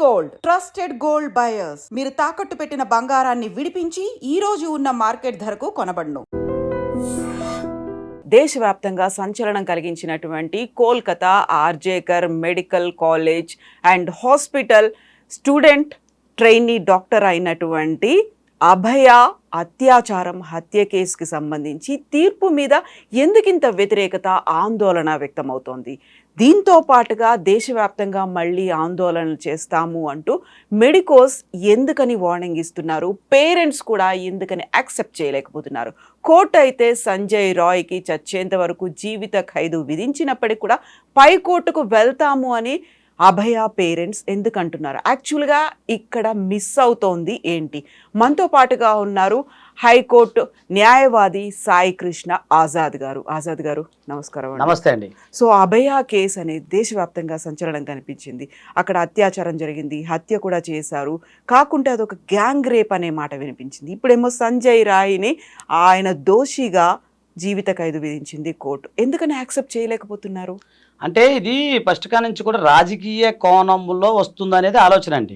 Gold trusted gold buyers మీరు తాకట్టు పెట్టిన బంగారాన్ని విడిపించి ఈ రోజు ఉన్న మార్కెట్ ధరకు కొనబడును. దేశవ్యాప్తంగా సంచలనం కలిగించినటువంటి Kolkata RG Kar medical college and hospital student trainee doctor అయినటువంటి అభయ అత్యాచారం హత్య కేసుకి సంబంధించి తీర్పు మీద ఎందుకింత వ్యతిరేకత ఆందోళన వ్యక్తమవుతోంది. దీంతో పాటుగా దేశవ్యాప్తంగా మళ్ళీ ఆందోళనలు చేస్తాము అంటూ మెడికోస్ ఎందుకని వార్నింగ్ ఇస్తున్నారు, పేరెంట్స్ కూడా ఎందుకని యాక్సెప్ట్ చేయలేకపోతున్నారు. కోర్టు అయితే సంజయ్ రాయ్కి చచ్చేంత వరకు జీవిత ఖైదు విధించినప్పటికీ కూడా పై కోర్టుకు వెళ్తాము అని అభయ పేరెంట్స్ ఎందుకంటున్నారు. యాక్చువల్గా ఇక్కడ మిస్ అవుతోంది ఏంటి? మనతో పాటుగా ఉన్నారు హైకోర్టు న్యాయవాది సాయి కృష్ణ ఆజాద్ గారు. ఆజాద్ గారు నమస్కారం. నమస్తే అండి. సో అభయ కేసు అనేది దేశవ్యాప్తంగా సంచలనం కనిపించింది. అక్కడ అత్యాచారం జరిగింది, హత్య కూడా చేశారు, కాకుంటే అదొక గ్యాంగ్ రేప్ అనే మాట వినిపించింది. ఇప్పుడేమో సంజయ్ రాయ్ని ఆయన దోషిగా జీవిత ఖైదు విధించింది కోర్టు. ఎందుకని యాక్సెప్ట్ చేయలేకపోతున్నారు? అంటే ఇది ఫస్ట్ కా నుంచి కూడా రాజకీయ కోణంలో వస్తుందనేది ఆలోచన అండి.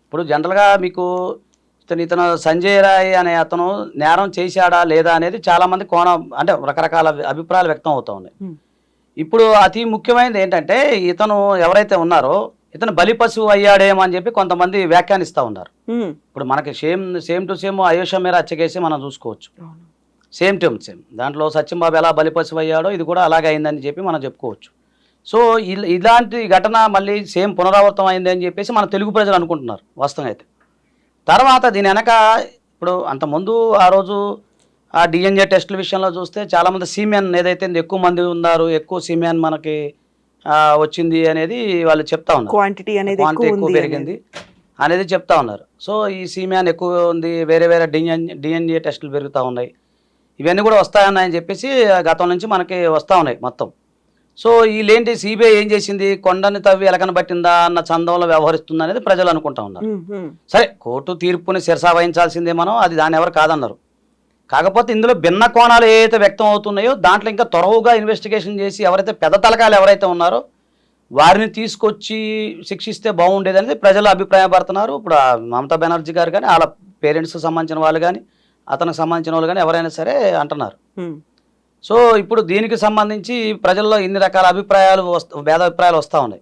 ఇప్పుడు జనరల్గా మీకు ఇతను సంజయ్ రాయ్ అనే అతను నేరం చేశాడా లేదా అనేది చాలా మంది కోణం అంటే రకరకాల అభిప్రాయాలు వ్యక్తం అవుతూ ఉన్నాయి. ఇప్పుడు అతి ముఖ్యమైనది ఏంటంటే ఇతను ఎవరైతే ఉన్నారో ఇతను బలి పశువు అయ్యాడేమో అని చెప్పి కొంతమంది వ్యాఖ్యానిస్తూ ఉన్నారు. ఇప్పుడు మనకి సేమ్ టు సేమ్ అయోష మేర హత్య కేసు మనం చూసుకోవచ్చు. సేమ్ టు సేమ్ దాంట్లో సత్యంబాబు ఎలా బలి పశువు అయ్యాడో ఇది కూడా అలాగే అయిందని చెప్పి మనం చెప్పుకోవచ్చు. సో ఇలాంటి ఘటన మళ్ళీ సేమ్ పునరావృతం అయింది అని చెప్పేసి మన తెలుగు ప్రజలు అనుకుంటున్నారు వాస్తవం అయితే. తర్వాత దీని వెనక ఇప్పుడు అంతకుముందు ఆ రోజు ఆ డిఎన్ఏ టెస్టుల విషయంలో చూస్తే చాలామంది సీమెన్ ఏదైతే ఎక్కువ మంది ఉన్నారు, ఎక్కువ సీమెన్ మనకి వచ్చింది అనేది వాళ్ళు చెప్తా ఉన్నారు. క్వాంటిటీ ఎక్కువ పెరిగింది అనేది చెప్తా ఉన్నారు. సో ఈ సీమెన్ ఎక్కువ ఉంది, వేరే వేరే డిఎన్ఏ టెస్టులు పెరుగుతూ ఉన్నాయి, ఇవన్నీ కూడా వస్తాయన్నాయని చెప్పేసి గతం నుంచి మనకి వస్తూ ఉన్నాయి మొత్తం. సో వీళ్ళేంటి సిబిఐ ఏం చేసింది, కొండని తవ్వి ఎలకన పట్టిందా అన్న చందంలో వ్యవహరిస్తుంది అనేది ప్రజలు అనుకుంటా ఉన్నారు. సరే కోర్టు తీర్పుని శిరసా వహించాల్సిందే మనం, అది దాన్ని ఎవరు కాదన్నారు. కాకపోతే ఇందులో భిన్న కోణాలు ఏవైతే వ్యక్తం అవుతున్నాయో దాంట్లో ఇంకా త్వరగా ఇన్వెస్టిగేషన్ చేసి ఎవరైతే పెద్ద తలకాయలు ఎవరైతే ఉన్నారో వారిని తీసుకొచ్చి శిక్షిస్తే బాగుండేది అనేది ప్రజలు అభిప్రాయపడుతున్నారు. ఇప్పుడు మమతా బెనర్జీ గారు కానీ వాళ్ళ పేరెంట్స్కి సంబంధించిన వాళ్ళు కానీ అతనికి సంబంధించిన వాళ్ళు కానీ ఎవరైనా సరే అంటున్నారు. సో ఇప్పుడు దీనికి సంబంధించి ప్రజల్లో ఇన్ని రకాల భేదాభిప్రాయాలు వస్తూ ఉన్నాయి.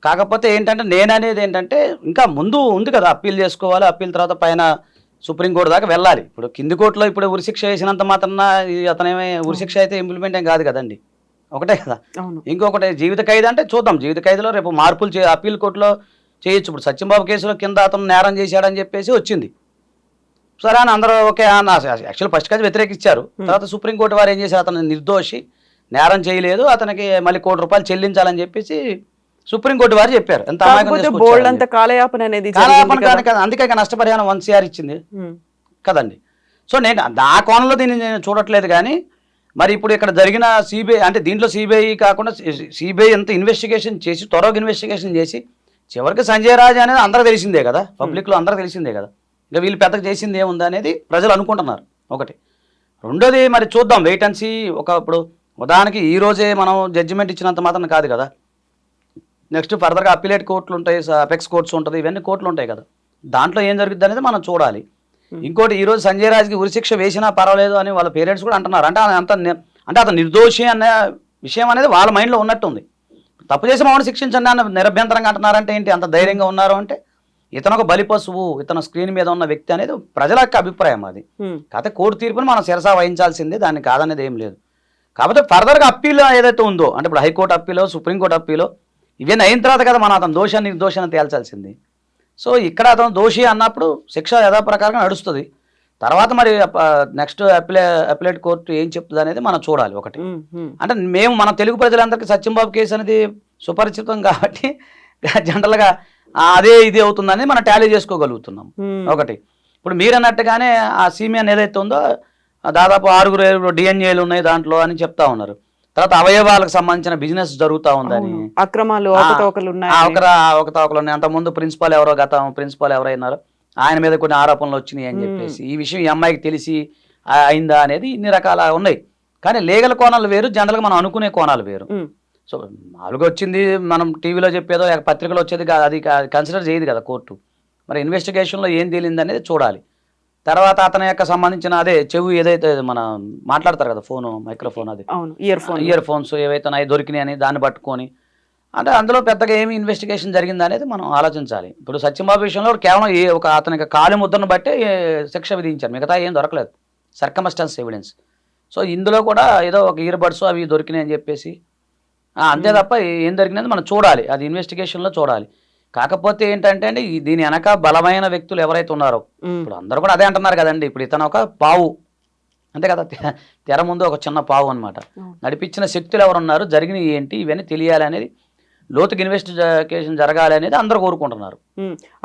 కాకపోతే ఏంటంటే నేననేది ఏంటంటే ఇంకా ముందు ఉంది కదా, అప్పీల్ చేసుకోవాలి, అప్పీల్ తర్వాత పైన సుప్రీంకోర్టు దాకా వెళ్ళాలి. ఇప్పుడు కింది కోర్టులో ఇప్పుడు ఉరిశిక్ష వేసినంత మాత్రాన అతనేమే ఉరిశిక్ష అయితే ఇంప్లిమెంట్ ఏం కాదు కదండి, ఒకటే కదా. ఇంకొకటి జీవిత ఖైదు అంటే చూద్దాం, జీవిత ఖైదులో రేపు మార్పులు అప్పీల్ కోర్టులో చేయొచ్చు. ఇప్పుడు సత్యంబాబు కేసులో కింద అతను నేరం చేశాడని చెప్పేసి వచ్చింది, సరే అని అందరూ ఓకే అన్న. యాక్చువల్ ఫస్ట్ కాదు వ్యతిరేకించారు, తర్వాత సుప్రీంకోర్టు వారు ఏం చేశారు, అతను నిర్దోషి, నేరం చేయలేదు, అతనికి మళ్ళీ ₹1 చెల్లించాలని చెప్పేసి సుప్రీంకోర్టు వారు చెప్పారు. ఎంత అందుకే నష్టపరిహారం 1 CR ఇచ్చింది కదండి. సో నేను ఆ కోణంలో దీన్ని నేను చూడట్లేదు. కానీ మరి ఇప్పుడు ఇక్కడ జరిగిన సిబిఐ అంటే దీంట్లో సిబిఐ కాకుండా సిబిఐ ఎంత ఇన్వెస్టిగేషన్ చేసి త్వరగా ఇన్వెస్టిగేషన్ చేసి చివరికి సంజయ్ రాజ్ అనేది అందరూ తెలిసిందే కదా, పబ్లిక్లో అందరూ తెలిసిందే కదా, ఇంకా వీళ్ళు పెద్దగా చేసింది ఏముంది అనేది ప్రజలు అనుకుంటున్నారు ఒకటి. రెండోది మరి చూద్దాం, వెయిట్ అండ్ సీ. ఇప్పుడు ఉదాహరణకి ఈ రోజే మనం జడ్జిమెంట్ ఇచ్చినంత మాత్రం కాదు కదా, నెక్స్ట్ ఫర్దర్గా అప్పీలేట్ కోర్టులు ఉంటాయి, అపెక్స్ కోర్ట్స్ ఉంటుంది, ఇవన్నీ కోర్టులు ఉంటాయి కదా, దాంట్లో ఏం జరుగుతుంది అనేది మనం చూడాలి. ఇంకోటి ఈరోజు సంజయ్ రాజ్కి ఉరిశిక్ష వేసినా పర్వాలేదు అని వాళ్ళ పేరెంట్స్ కూడా అంటున్నారు. అంటే అతను నిర్దోషి అనే విషయం అనేది వాళ్ళ మైండ్లో ఉన్నట్టుంది. తప్పు చేసి మమ్మల్ని శిక్షించండి అని నిరభ్యంతరంగా అంటున్నారంటే ఏంటి, అంత ధైర్యంగా ఉన్నారు అంటే ఇతను ఒక బలి పశువు, ఇతను స్క్రీన్ మీద ఉన్న వ్యక్తి అనేది ప్రజల యొక్క అభిప్రాయం. అది కాకపోతే కోర్టు తీర్పుని మనం శిరసా వహించాల్సిందే, దాన్ని కాదనేది ఏం లేదు. కాకపోతే ఫర్దర్గా అప్పీల్ ఏదైతే ఉందో అంటే ఇప్పుడు హైకోర్టు అప్పీలో సుప్రీంకోర్టు అప్పీలో ఇవన్నీ అయిన తర్వాత కదా మనం అతను దోషాన్ని నిర్దోషాన్ని తేల్చాల్సింది. సో ఇక్కడ అతను దోషి అన్నప్పుడు శిక్ష యథాప్రకారంగా నడుస్తుంది. తర్వాత మరి నెక్స్ట్ అప్పీలేట్ కోర్టు ఏం చెప్తుంది అనేది మనం చూడాలి ఒకటి. అంటే మన తెలుగు ప్రజలందరికీ సత్యంబాబు కేసు అనేది సుపరిచితం కాబట్టి జనరల్గా అదే ఇది అవుతుందని మనం టాలీ చేసుకోగలుగుతున్నాం ఒకటి. ఇప్పుడు మీరు అన్నట్టుగానే ఆ సీమెన్ ఏదైతే ఉందో దాదాపు 6 డిఎన్ఏలు ఉన్నాయి దాంట్లో అని చెప్తా ఉన్నారు. తర్వాత అవయవాలకు సంబంధించిన బిజినెస్ జరుగుతూ ఉందని, అక్రమాలు అవకతవకలు ఉన్నాయి, అంతకుముందు ప్రిన్సిపాల్ ఎవరైనారో ఆయన మీద కొన్ని ఆరోపణలు వచ్చినాయి అని చెప్పేసి ఈ విషయం ఈ అమ్మాయికి తెలిసి అయిందా అనేది ఇన్ని రకాల ఉన్నాయి. కానీ లీగల్ కోణాలు వేరు, జనరల్గా మనం అనుకునే కోణాలు వేరు. సో మామూలుగా వచ్చింది మనం టీవీలో చెప్పేదో లేక పత్రికలో వచ్చేది కాదు, అది కన్సిడర్ చేయదు కదా కోర్టు. మరి ఇన్వెస్టిగేషన్లో ఏం తేలింది అనేది చూడాలి. తర్వాత అతని యొక్క సంబంధించిన అదే చెవు ఏదైతే మన మాట్లాడతారు కదా ఫోను మైక్రోఫోన్, అది ఇయర్ ఫోన్స్ ఏవైతే అవి దొరికినాయి అని దాన్ని పట్టుకొని అంటే అందులో పెద్దగా ఏమి ఇన్వెస్టిగేషన్ జరిగింది అనేది మనం ఆలోచించాలి. ఇప్పుడు సత్యంబాబు విషయంలో కేవలం ఒక అతనికి కాలి ముద్రను బట్టే శిక్ష విధించారు, మిగతా ఏం దొరకలేదు, సర్కమస్టెన్స్ ఎవిడెన్స్. సో ఇందులో కూడా ఏదో ఒక ఇయర్ బడ్స్ అవి దొరికినాయి అని చెప్పేసి అంతే తప్ప ఏం దొరికినది మనం చూడాలి, అది ఇన్వెస్టిగేషన్లో చూడాలి. కాకపోతే ఏంటంటే అండి దీని వెనక బలమైన వ్యక్తులు ఎవరైతే ఉన్నారో, ఇప్పుడు అందరూ కూడా అదే అంటున్నారు కదండి, ఇప్పుడు ఇతను ఒక పావు అంతే కదా, తెర ముందు ఒక చిన్న పావు అనమాట. నడిపించిన శక్తులు ఎవరున్నారు, జరిగినవి ఏంటి, ఇవన్నీ తెలియాలి అనేది, లోతుకి ఇన్వెస్టిగేషన్ జరగాలి అనేది అందరూ కోరుకుంటున్నారు.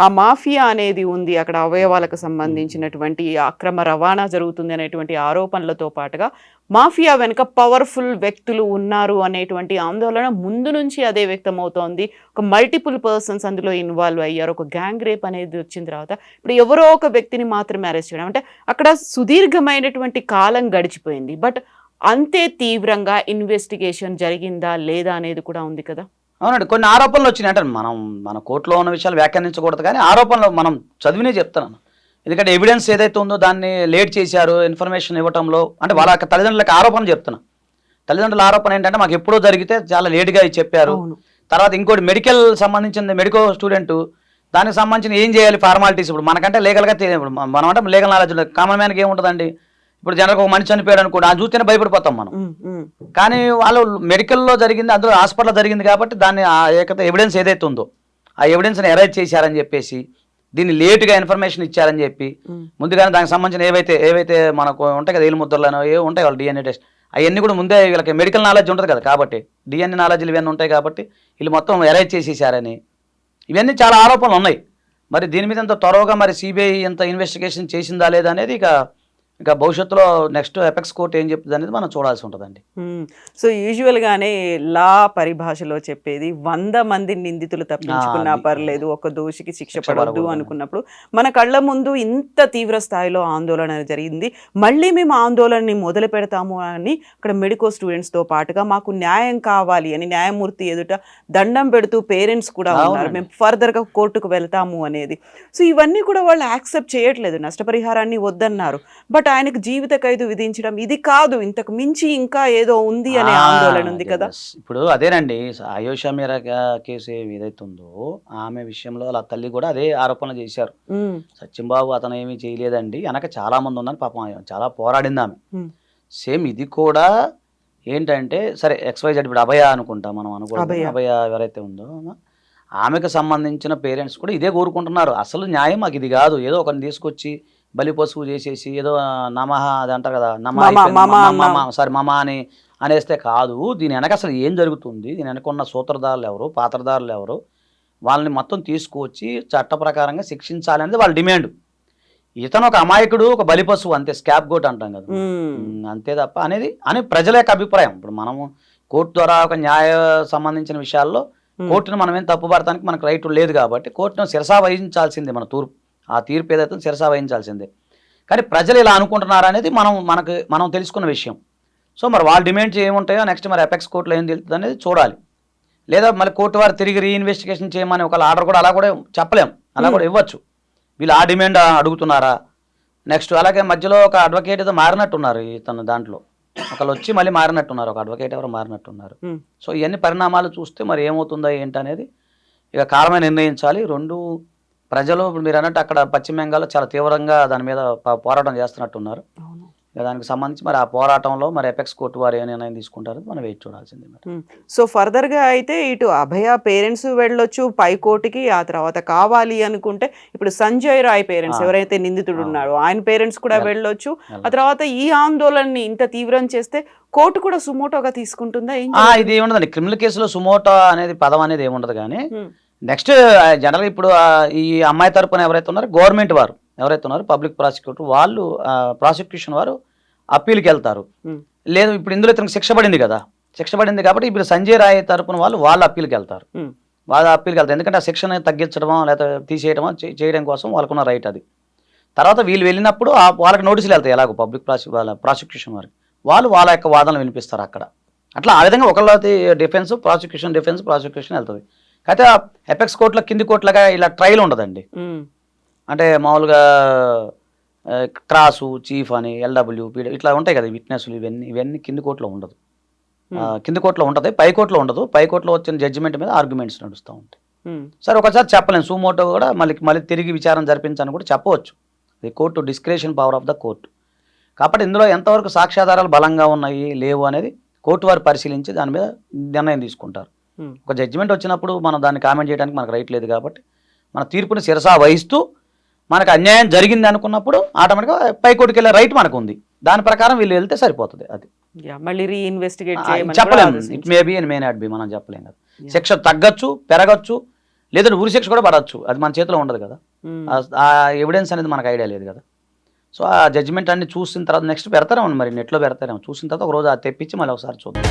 ఆ మాఫియా అనేది ఉంది అక్కడ, అవయవాలకు సంబంధించినటువంటి అక్రమ రవాణా జరుగుతుంది అనేటువంటి ఆరోపణలతో పాటుగా మాఫియా వెనుక పవర్ఫుల్ వ్యక్తులు ఉన్నారు అనేటువంటి ఆందోళన ముందు నుంచి అదే వ్యక్తమవుతోంది. ఒక మల్టిపుల్ పర్సన్స్ అందులో ఇన్వాల్వ్ అయ్యారు. ఒక గ్యాంగ్ రేప్ అనేది వచ్చిన తర్వాత ఇప్పుడు ఎవరో ఒక వ్యక్తిని మాత్రమే అరెస్ట్ చేయడం అంటే అక్కడ సుదీర్ఘమైనటువంటి కాలం గడిచిపోయింది. బట్ అంతే తీవ్రంగా ఇన్వెస్టిగేషన్ జరిగిందా లేదా అనేది కూడా ఉంది కదా. అవునండి, కొన్ని ఆరోపణలు వచ్చినాయి. అంటే మన కోర్టులో ఉన్న విషయాలు వ్యాఖ్యానించకూడదు, కానీ ఆరోపణలు మనం చదివినే చెప్తున్నాను. ఎందుకంటే ఎవిడెన్స్ ఏదైతే ఉందో దాన్ని లేట్ చేశారు ఇన్ఫర్మేషన్ ఇవ్వటంలో, అంటే వాళ్ళ తల్లిదండ్రులకు ఆరోపణ చెప్తున్నా. తల్లిదండ్రుల ఆరోపణ ఏంటంటే మాకు ఎప్పుడో జరిగితే చాలా లేట్గా చెప్పారు. తర్వాత ఇంకోటి మెడికల్ సంబంధించింది, మెడికల్ స్టూడెంట్, దానికి సంబంధించిన ఏం చేయాలి ఫార్మాలిటీస్. ఇప్పుడు మనకంటే లీగల్గా ఇప్పుడు మనం అంటే లీగల్ నాలెడ్జ్ ఉంటుంది, కామన్ మ్యాన్కి ఏముంటుందండి. ఇప్పుడు జనరల్గా ఒక మనిషి చనిపోయాడు అనుకోండి, ఆ చూస్తేనే భయపడిపోతాం మనం. కానీ వాళ్ళు మెడికల్లో జరిగింది, అందులో హాస్పిటల్లో జరిగింది కాబట్టి దాన్ని ఎవిడెన్స్ ఏదైతే ఉందో ఆ ఎవిడెన్స్ని అరేంజ్ చేశారని చెప్పేసి, దీన్ని లేటుగా ఇన్ఫర్మేషన్ ఇచ్చారని చెప్పి, ముందుగానే దానికి సంబంధించిన ఏవైతే మనకు ఉంటాయి కదా, ఏలు ముద్రలను ఏవి ఉంటాయి వాళ్ళు డిఎన్ఏ టెస్ట్, అవన్నీ కూడా ముందే వీళ్ళకి మెడికల్ నాలెడ్జ్ ఉంటుంది కదా, కాబట్టి డిఎన్ఏ నాలెడ్జ్లు ఇవన్నీ ఉంటాయి కాబట్టి వీళ్ళు మొత్తం అరేంజ్ చేసేసారని, ఇవన్నీ చాలా ఆరోపణలు ఉన్నాయి. మరి దీని మీద ఇంత త్వరగా మరి సిబిఐ ఇంత ఇన్వెస్టిగేషన్ చేసిందా లేదా అనేది ఇక భవిష్యత్తులో నెక్స్ట్ ఎపెక్స్ కోర్ట్ ఏం చెప్తుంది అనేది మనం చూడాల్సి ఉంటుందండి. సో యూజువల్గానే లా పరిభాషలో చెప్పేది 100 మంది నిందితులు తప్పించుకున్నా పర్లేదు, ఒక దోషికి శిక్ష పడవద్దు అనుకున్నప్పుడు మన కళ్ళ ముందు ఇంత తీవ్ర స్థాయిలో ఆందోళన జరిగింది. మళ్ళీ మేము ఆందోళనని మొదలు పెడతాము అని అక్కడ మెడికల్ స్టూడెంట్స్తో పాటుగా మాకు న్యాయం కావాలి అని న్యాయమూర్తి ఎదుట దండం పెడుతూ పేరెంట్స్ కూడా ఉన్నారు, మేము ఫర్దర్గా కోర్టుకు వెళ్తాము అనేది. సో ఇవన్నీ కూడా వాళ్ళు యాక్సెప్ట్ చేయట్లేదు, నష్టపరిహారాన్ని వద్దన్నారు. బట్ ఆయనకు జీవిత ఖైదు విధించడం ఇది కాదు, ఇంతకు మించి ఇంకా ఏదో ఉంది అనే ఆందోళన ఉంది కదా. ఇప్పుడు అదేనండి, ఆయేషా మీరా కేసు ఏదైతే ఉందో ఆమె విషయంలో వాళ్ళ తల్లి కూడా అదే ఆరోపణలు చేశారు. సత్యంబాబు అతను ఏమీ చేయలేదండి, వెనక చాలా మంది ఉందని పాపం చాలా పోరాడింది ఆమె. సేమ్ ఇది కూడా ఏంటంటే సరే XYZ ఇప్పుడు అభయ అనుకుంటా మనం అనుకుంటాం, అభయ ఎవరైతే ఉందో ఆమెకు సంబంధించిన పేరెంట్స్ కూడా ఇదే కోరుకుంటున్నారు. అసలు న్యాయం మాకు ఇది కాదు, ఏదో ఒకరిని తీసుకొచ్చి బలి పశువు చేసేసి ఏదో నమః అది అంటారు కదా, మమ అని అనేస్తే కాదు. దీని వెనక అసలు ఏం జరుగుతుంది, దీని వెనక ఉన్న సూత్రధారులు ఎవరు, పాత్రధారులు ఎవరు, వాళ్ళని మొత్తం తీసుకువచ్చి చట్ట ప్రకారంగా శిక్షించాలి అనేది వాళ్ళ డిమాండ్. ఇతను ఒక అమాయకుడు, ఒక బలి పశువు, అంతే, స్కాప్ గోట్ అంటాం కదా, అంతే తప్ప అని ప్రజల యొక్క అభిప్రాయం. ఇప్పుడు మనము కోర్టు ద్వారా ఒక న్యాయ సంబంధించిన విషయాల్లో కోర్టును మనం ఏం తప్పు పడటానికి మనకు రైట్ లేదు కాబట్టి కోర్టును శిరసా వహించాల్సిందే, మన ఆ తీర్పు ఏదైతే శిరసా వహించాల్సిందే. కానీ ప్రజలు ఇలా అనుకుంటున్నారు అనేది మనం తెలుసుకున్న విషయం. సో మరి వాళ్ళ డిమాండ్స్ ఏముంటాయో నెక్స్ట్ మరి ఎపెక్స్ కోర్టులో ఏం తెలుస్తుంది అనేది చూడాలి. లేదా మళ్ళీ కోర్టు వారు తిరిగి రీఇన్వెస్టిగేషన్ చేయమని ఒక ఆర్డర్ కూడా అలా కూడా చెప్పలేం, అలా కూడా ఇవ్వచ్చు. వీళ్ళు ఆ డిమాండ్ అడుగుతున్నారా నెక్స్ట్. అలాగే మధ్యలో ఒక అడ్వకేట్ ఏదో మారినట్టున్నారు ఇతను దాంట్లో, ఒకళ్ళు వచ్చి మళ్ళీ మారినట్టున్నారు, ఒక అడ్వకేట్ ఎవరు మారినట్టున్నారు. సో ఇవన్నీ పరిణామాలు చూస్తే మరి ఏమవుతుందో ఏంటనేది ఇక కాలమే నిర్ణయించాలి. రెండు ప్రజలు ఇప్పుడు మీరు అన్నట్టు అక్కడ పశ్చిమ బెంగాల్లో చాలా తీవ్రంగా దాని మీద పోరాటం చేస్తున్నట్టున్నారు. దానికి సంబంధించి మరి ఆ పోరాటంలో మరి ఎపెక్స్ కోర్టు వారు ఏ నిర్ణయం తీసుకుంటారో మనం వెయిట్ చూడాల్సిందే. సో ఫర్దర్గా అయితే ఇటు అభయ పేరెంట్స్ వెళ్ళొచ్చు పై కోర్టుకి, ఆ తర్వాత కావాలి అనుకుంటే ఇప్పుడు సంజయ్ రాయ్ పేరెంట్స్ ఎవరైతే నిందితుడు ఉన్నాడో ఆయన పేరెంట్స్ కూడా వెళ్ళొచ్చు. ఆ తర్వాత ఈ ఆందోళనని ఇంత తీవ్రం చేస్తే కోర్టు కూడా సుమోటోగా తీసుకుంటుందా? ఇది ఏముండదండి, క్రిమినల్ కేసులో సుమోటో అనేది పదం అనేది ఏముండదు. కానీ నెక్స్ట్ జనరల్గా ఇప్పుడు ఈ అమ్మాయి తరపున ఎవరైతే ఉన్నారో గవర్నమెంట్ వారు ఎవరైతే ఉన్నారో పబ్లిక్ ప్రాసిక్యూటర్ వాళ్ళు ప్రాసిక్యూషన్ వారు అప్పీల్కి వెళ్తారు. లేదు ఇప్పుడు ఇందులో ఇతనికి శిక్ష పడింది కదా, శిక్ష పడింది కాబట్టి ఇప్పుడు సంజయ్ రాయ్ తరపున వాళ్ళు అప్పీల్కి వెళ్తారు. ఎందుకంటే ఆ శిక్షను తగ్గించడమో లేదా తీసేయడమో చేయడం కోసం వాళ్ళకున్న రైట్ అది. తర్వాత వీళ్ళు వెళ్ళినప్పుడు వాళ్ళకి నోటీసులు వెళ్తాయి, ఎలాగో పబ్లిక్ ప్రాసిక్యూషన్ వారికి వాళ్ళ యొక్క వాదనలు వినిపిస్తారు అక్కడ. అట్లా ఆ విధంగా ఒకళ్ళది డిఫెన్స్ ప్రాసిక్యూషన్ వెళ్తుంది. అయితే ఎపెక్స్ కోర్టులో కింది కోర్టులుగా ఇలా ట్రయల్ ఉండదండి. అంటే మామూలుగా క్రాసు చీఫ్ అని ఎల్డబ్ల్యూ పీడ ఇట్లా ఉంటాయి కదా విట్నెస్లు, ఇవన్నీ కింది కోర్టులో ఉండదు. కింది కోర్టులో ఉంటుంది, పై కోర్టులో ఉండదు. పై కోర్టులో వచ్చిన జడ్జిమెంట్ మీద ఆర్గ్యుమెంట్స్ నడుస్తూ ఉంటాయి. సరే ఒకసారి చెప్పలేము, సుమోటో కూడా మళ్ళీ తిరిగి విచారణ జరిపించని కూడా చెప్పవచ్చు. ఇది court discretion power of the court. కాబట్టి ఇందులో ఎంతవరకు సాక్ష్యాధారాలు బలంగా ఉన్నాయి లేవు అనేది కోర్టు వారు పరిశీలించి దాని మీద నిర్ణయం తీసుకుంటారు. ఒక జడ్జిమెంట్ వచ్చినప్పుడు మనం దాన్ని కామెంట్ చేయడానికి మనకు రైట్ లేదు. కాబట్టి మన తీర్పుని శిరసా వహిస్తూ మనకు అన్యాయం జరిగింది అనుకున్నప్పుడు ఆటోమేటిక్గా పై కోర్టుకి వెళ్ళే రైట్ మనకు ఉంది. దాని ప్రకారం వీళ్ళు వెళ్తే సరిపోతుంది. అది మళ్ళీ రీఇన్వెస్టిగేట్ చెప్పలేము, it may be and may not be, మనం చెప్పలేము కదా. శిక్ష తగ్గచ్చు, పెరగచ్చు, లేదంటే ఉరి శిక్ష కూడా పడవచ్చు. అది మన చేతిలో ఉండదు కదా. ఆ ఎవిడెన్స్ అనేది మనకు ఐడియా లేదు కదా. సో ఆ జడ్జిమెంట్ అన్ని చూసిన తర్వాత నెక్స్ట్ పెడతారేమో, మరి నెట్లో పెడతారేమో, చూసిన తర్వాత ఒక రోజు అది తెప్పించి మళ్ళీ ఒకసారి చూద్దాం.